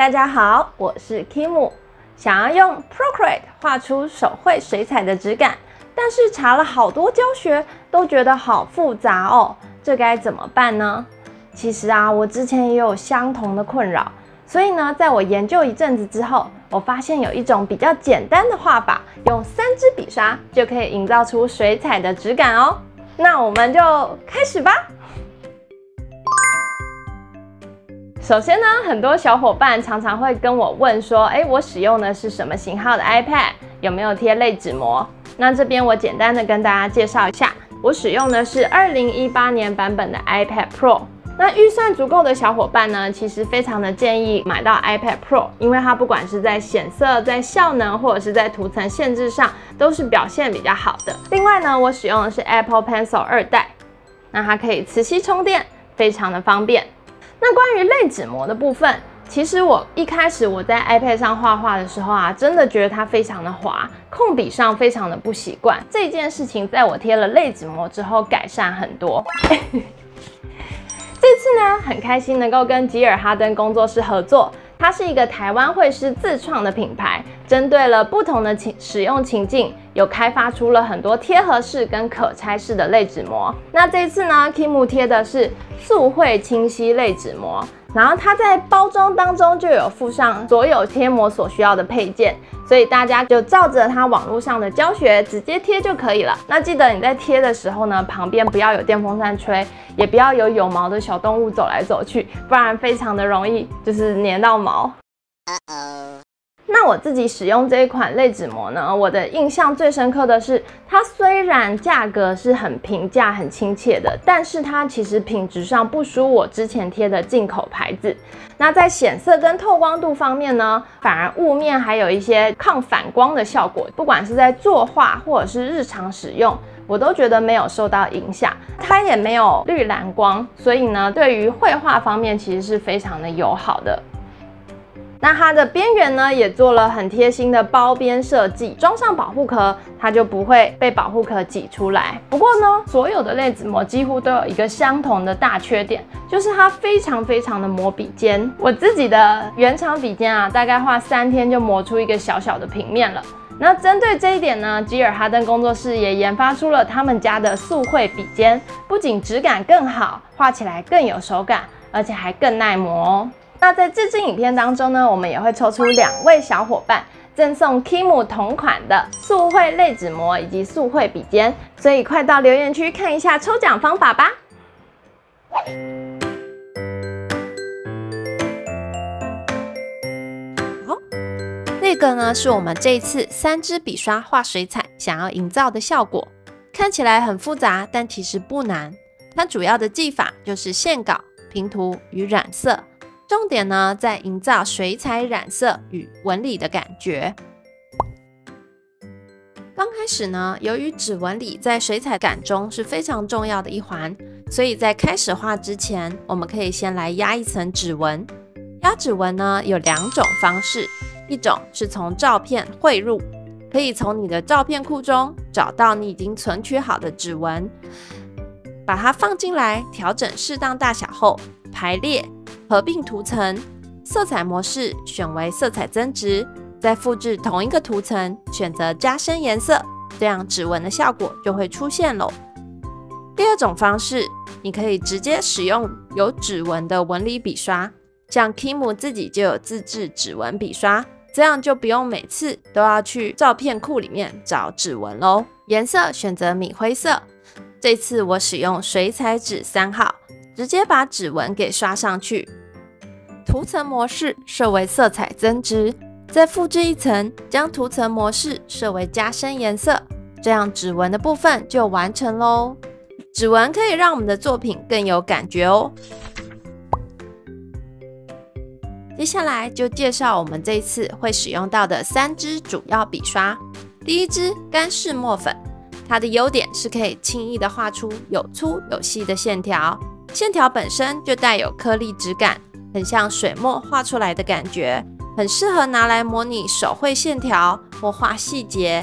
大家好，我是 Kim。想要用 Procreate 画出手绘水彩的质感，但是查了好多教学，都觉得好复杂哦，这该怎么办呢？其实啊，我之前也有相同的困扰，所以呢，在我研究一阵子之后，我发现有一种比较简单的画法，用3支笔刷就可以营造出水彩的质感哦。那我们就开始吧。首先呢，很多小伙伴常常会跟我问说，我使用的是什么型号的 iPad， 有没有贴类纸膜？那这边我简单的跟大家介绍一下，我使用的是2018年版本的 iPad Pro。那预算足够的小伙伴呢，其实非常的建议买到 iPad Pro， 因为它不管是在显色、在效能或者是在图层限制上，都是表现比较好的。另外呢，我使用的是 Apple Pencil 2代，那它可以磁吸充电，非常的方便。那关于类纸膜的部分，其实我一开始在 iPad 上画画的时候啊，真的觉得它非常的滑，控笔上非常的不习惯。这件事情在我贴了类纸膜之后改善很多。这次呢，很开心能够跟吉尔哈登工作室合作，它是一个台湾绘师自创的品牌，针对了不同的使用情境，有开发出了很多贴合式跟可拆式的类纸膜。那这次呢 ，Kim 贴的是速绘清晰类纸膜，然后它在包装当中就有附上所有贴膜所需要的配件，所以大家就照着它网络上的教学直接贴就可以了。那记得你在贴的时候呢，旁边不要有电风扇吹，也不要有毛的小动物走来走去，不然非常的容易就是粘到毛。那我自己使用这一款类纸膜呢，我的印象最深刻的是，它虽然价格是很平价、很亲切的，但是它其实品质上不输我之前贴的进口牌子。那在显色跟透光度方面呢，反而雾面还有一些抗反光的效果，不管是在作画或者是日常使用，我都觉得没有受到影响。它也没有绿蓝光，所以呢，对于绘画方面其实是非常的友好的。那它的边缘呢，也做了很贴心的包边设计，装上保护壳，它就不会被保护壳挤出来。不过呢，所有的类纸膜几乎都有一个相同的大缺点，就是它非常的磨笔尖。我自己的原厂笔尖啊，大概画3天就磨出一个小小的平面了。那针对这一点呢，吉尔哈登工作室也研发出了他们家的速绘笔尖，不仅质感更好，画起来更有手感，而且还更耐磨哦。那在这支影片当中呢，我们也会抽出2位小伙伴，赠送 Kim 同款的速绘类纸膜以及速绘笔尖，所以快到留言区看一下抽奖方法吧。好，这个呢是我们这一次3支笔刷画水彩想要营造的效果，看起来很复杂，但其实不难。它主要的技法就是线稿、平涂与染色。重点呢，在营造水彩染色与纹理的感觉。刚开始呢，由于指纹理在水彩感中是非常重要的一环，所以在开始画之前，我们可以先来压一层指纹。压指纹呢，有2种方式，一种是从照片汇入，可以从你的照片库中找到你已经存取好的指纹，把它放进来，调整适当大小后排列。合并图层，色彩模式选为色彩增值，再复制同一个图层，选择加深颜色，这样指纹的效果就会出现咯。第2种方式，你可以直接使用有指纹的纹理笔刷，像 Kim 自己就有自制指纹笔刷，这样就不用每次都要去照片库里面找指纹咯。颜色选择米灰色，这次我使用水彩纸3号，直接把指纹给刷上去。图层模式设为色彩增值，再复制1层，将图层模式设为加深颜色，这样指纹的部分就完成咯。指纹可以让我们的作品更有感觉哦。接下来就介绍我们这一次会使用到的3支主要笔刷。第1支干式墨粉，它的优点是可以轻易的画出有粗有细的线条，线条本身就带有颗粒质感，很像水墨画出来的感觉，很适合拿来模拟手绘线条或画细节。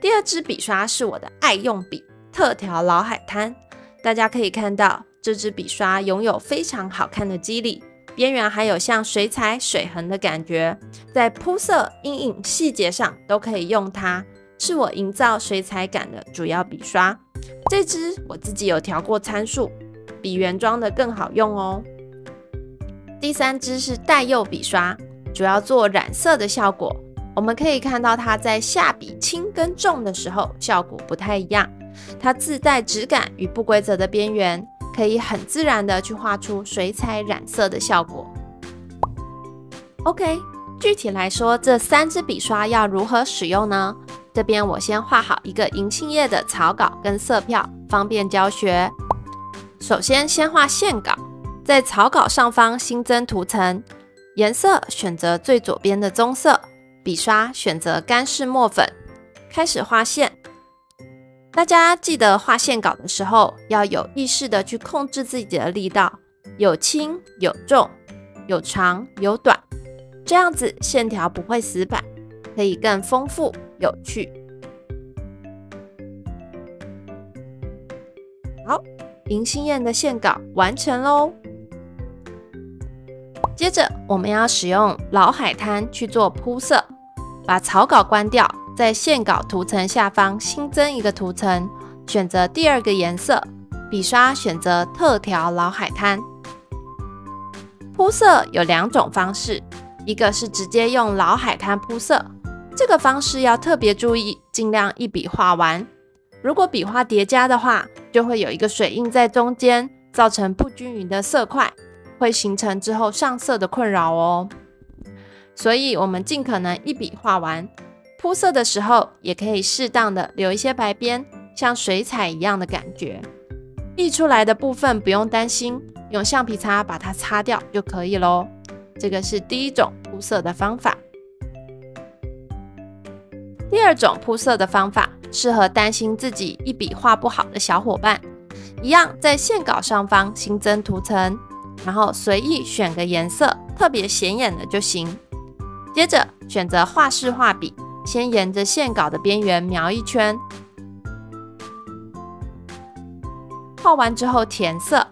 第2支笔刷是我的爱用笔，特调老海滩。大家可以看到，这支笔刷拥有非常好看的肌理，边缘还有像水彩、水痕的感觉，在铺色、阴影、细节上都可以用它，是我营造水彩感的主要笔刷。这支我自己有调过参数，比原装的更好用哦。第3支是带釉笔刷，主要做染色的效果。我们可以看到它在下笔轻跟重的时候效果不太一样，它自带质感与不规则的边缘，可以很自然的去画出水彩染色的效果。OK， 具体来说，这3支笔刷要如何使用呢？这边我先画好一个银杏叶的草稿跟色票，方便教学。首先画线稿，在草稿上方新增图层，颜色选择最左边的棕色，笔刷选择干式墨粉，开始画线。大家记得画线稿的时候，要有意识的去控制自己的力道，有轻有重，有长有短，这样子线条不会死板，可以更丰富有趣。好，银杏叶的线稿完成咯。接着我们要使用老海滩去做铺色，把草稿关掉，在线稿图层下方新增一个图层，选择第2个颜色，笔刷选择特调老海滩。铺色有2种方式，一个是直接用老海滩铺色，这个方式要特别注意，尽量一笔画完。如果笔画叠加的话，就会有一个水印在中间，造成不均匀的色块，会形成之后上色的困扰哦。所以我们尽可能一笔画完。铺色的时候也可以适当的留一些白边，像水彩一样的感觉。溢出来的部分不用担心，用橡皮擦把它擦掉就可以咯。这个是第1种铺色的方法。第2种铺色的方法适合担心自己一笔画不好的小伙伴，一样在线稿上方新增图层，然后随意选个颜色，特别显眼的就行。接着选择画式画笔，先沿着线稿的边缘描一圈，画完之后填色，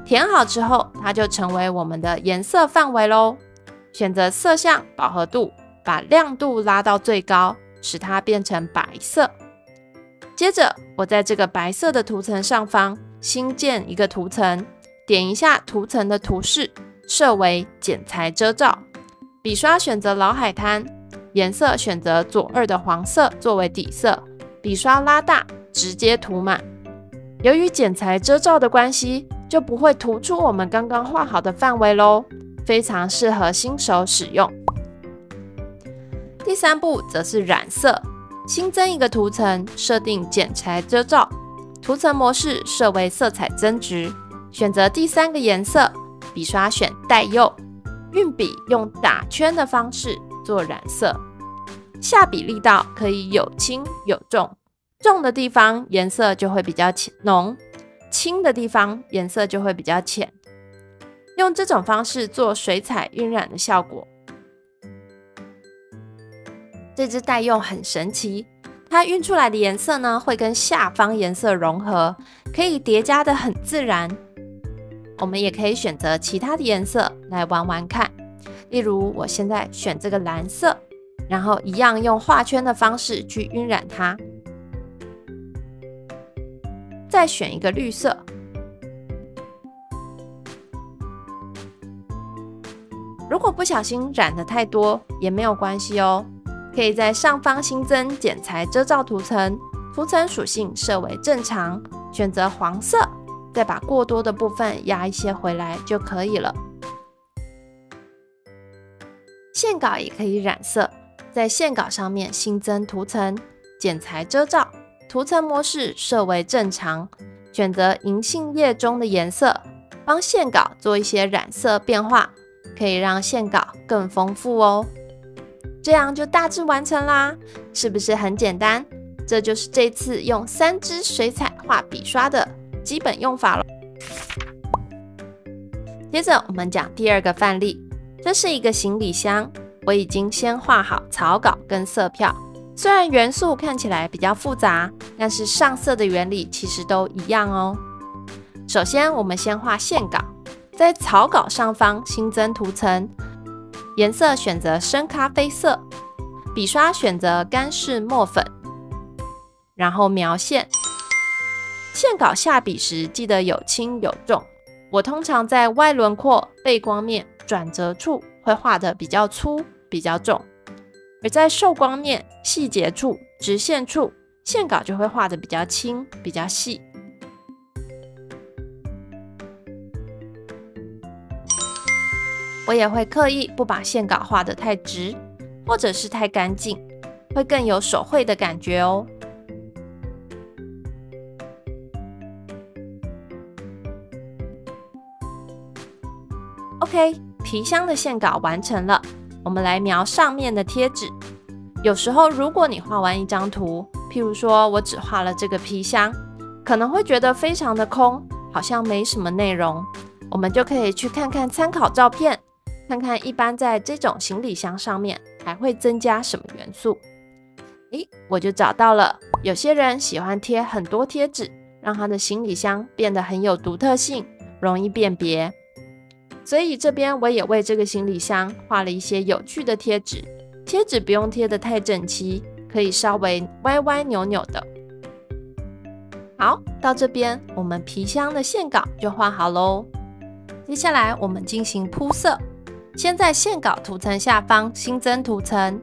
填好之后它就成为我们的颜色范围咯。选择色相饱和度，把亮度拉到最高，使它变成白色。接着我在这个白色的图层上方新建一个图层，点一下图层的图示，设为剪裁遮罩。笔刷选择老海滩，颜色选择左2的黄色作为底色，笔刷拉大，直接涂满。由于剪裁遮罩的关系，就不会突出我们刚刚画好的范围咯，非常适合新手使用。第3步则是染色，新增一个图层，设定剪裁遮罩，图层模式设为色彩增值，选择第3个颜色，笔刷选带釉，运笔用打圈的方式做染色。下笔力道可以有轻有重，重的地方颜色就会比较浓，轻的地方颜色就会比较浅。用这种方式做水彩晕染的效果。这支带釉很神奇，它晕出来的颜色呢，会跟下方颜色融合，可以叠加的很自然。我们也可以选择其他的颜色来玩玩看，例如我现在选这个蓝色，然后一样用画圈的方式去晕染它。再选一个绿色，如果不小心染得太多也没有关系哦，可以在上方新增剪裁遮罩图层，图层属性设为正常，选择黄色，再把过多的部分压一些回来就可以了。线稿也可以染色，在线稿上面新增图层，剪裁遮罩，图层模式设为正常，选择银杏叶中的颜色，帮线稿做一些染色变化，可以让线稿更丰富哦。这样就大致完成啦，是不是很简单？这就是这次用3支水彩画笔刷的基本用法了。接着我们讲第2个范例，这是一个行李箱，我已经先画好草稿跟色票，虽然元素看起来比较复杂，但是上色的原理其实都一样哦。首先我们先画线稿，在草稿上方新增涂层，颜色选择深咖啡色，笔刷选择干式墨粉，然后描线。线稿下笔时记得有轻有重，我通常在外轮廓、背光面、转折处会画得比较粗、比较重，而在受光面、细节处、直线处，线稿就会画得比较轻、比较细。我也会刻意不把线稿画得太直，或者是太干净，会更有手绘的感觉哦。OK， 皮箱的线稿完成了，我们来描上面的贴纸。有时候如果你画完一张图，譬如说我只画了这个皮箱，可能会觉得非常的空，好像没什么内容。我们就可以去看看参考照片，看看一般在这种行李箱上面还会增加什么元素。我就找到了，有些人喜欢贴很多贴纸，让他的行李箱变得很有独特性，容易辨别。所以这边我也为这个行李箱画了一些有趣的贴纸，贴纸不用贴得太整齐，可以稍微歪歪扭扭的。好，到这边我们皮箱的线稿就画好咯。接下来我们进行铺色，先在线稿涂层下方新增涂层，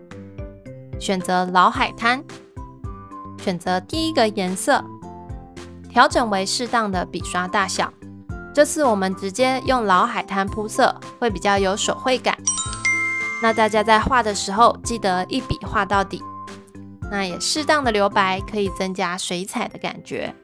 选择老海滩，选择第一个颜色，调整为适当的笔刷大小。这次我们直接用老海滩铺色，会比较有手绘感。那大家在画的时候，记得一笔画到底。那也适当的留白，可以增加水彩的感觉。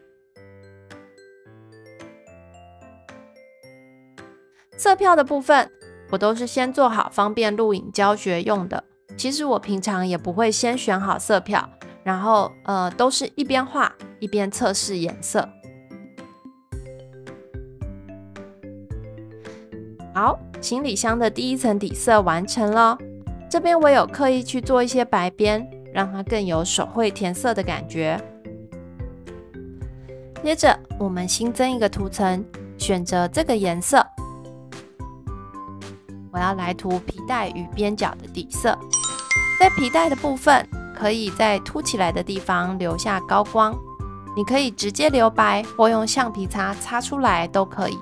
色票的部分，我都是先做好，方便录影教学用的。其实我平常也不会先选好色票，然后都是一边画一边测试颜色。好，行李箱的第一层底色完成了。这边我有刻意去做一些白边，让它更有手绘填色的感觉。接着我们新增一个涂层，选择这个颜色。我要来涂皮带与边角的底色。在皮带的部分，可以在凸起来的地方留下高光，你可以直接留白，或用橡皮擦擦出来都可以。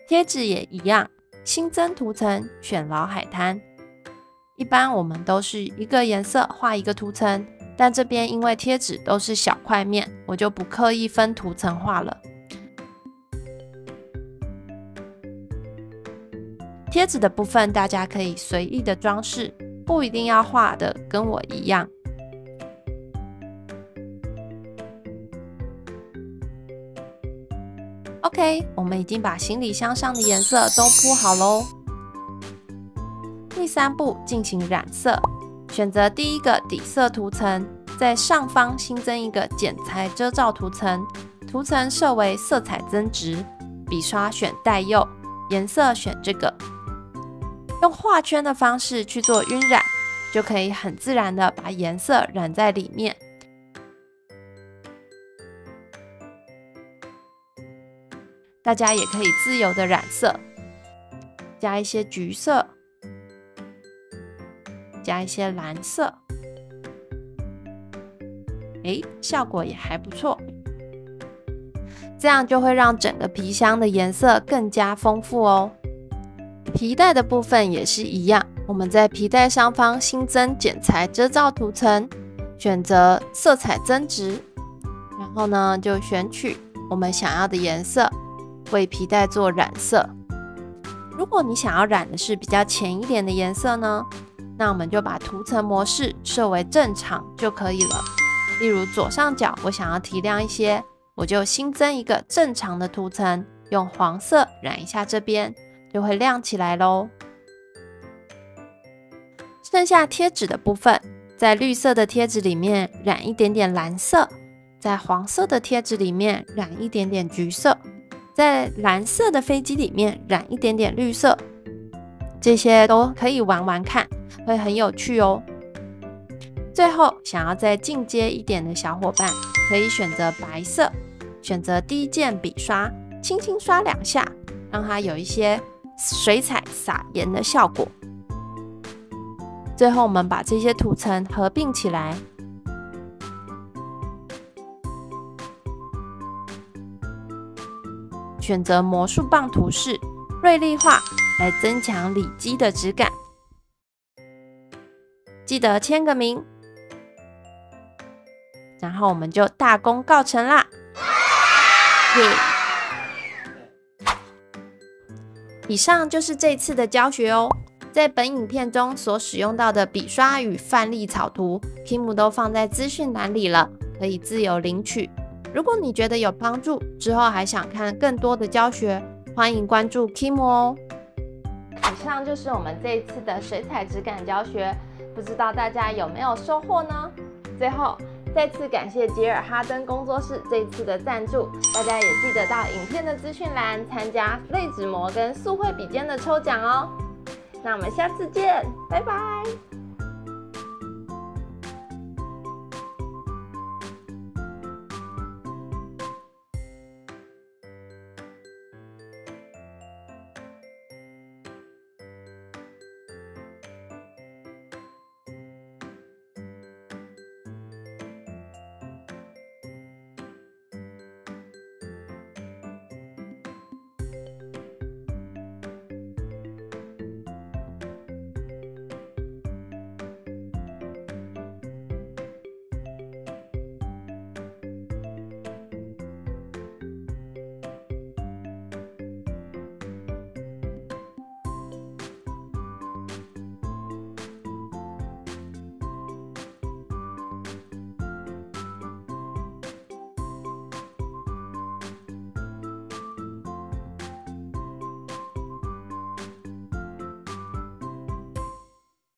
贴纸也一样，新增涂层，选老海滩。一般我们都是一个颜色画一个涂层，但这边因为贴纸都是小块面，我就不刻意分涂层画了。贴纸的部分大家可以随意的装饰，不一定要画的跟我一样。OK， 我们已经把行李箱上的颜色都铺好咯。第三步进行染色，选择第一个底色涂层，在上方新增一个剪裁遮罩涂层，涂层设为色彩增值，笔刷选带釉，颜色选这个，用画圈的方式去做晕染，就可以很自然的把颜色染在里面。大家也可以自由的染色，加一些橘色，加一些蓝色，效果也还不错。这样就会让整个皮箱的颜色更加丰富哦。皮带的部分也是一样，我们在皮带上方新增剪裁遮罩涂层，选择色彩增值，然后呢就选取我们想要的颜色，为皮带做染色。如果你想要染的是比较浅一点的颜色呢，那我们就把涂层模式设为正常就可以了。例如左上角我想要提亮一些，我就新增一个正常的涂层，用黄色染一下这边，就会亮起来咯。剩下贴纸的部分，在绿色的贴纸里面染一点点蓝色，在黄色的贴纸里面染一点点橘色，在蓝色的飞机里面染一点点绿色，这些都可以玩玩看，会很有趣哦。最后，想要再进阶一点的小伙伴，可以选择白色，选择低键笔刷，轻轻刷2下，让它有一些水彩撒盐的效果。最后，我们把这些涂层合并起来，选择魔术棒图示，锐利化来增强里肌的质感。记得签个名，然后我们就大功告成啦！耶！以上就是这次的教学哦。在本影片中所使用到的笔刷与范例草图 ，Kim 都放在资讯栏里了，可以自由领取。如果你觉得有帮助，之后还想看更多的教学，欢迎关注 Kim 哦。以上就是我们这一次的水彩质感教学，不知道大家有没有收获呢？最后，再次感谢吉尔哈登工作室这一次的赞助，大家也记得到影片的资讯栏参加类纸膜跟速绘笔尖的抽奖哦。那我们下次见，拜拜。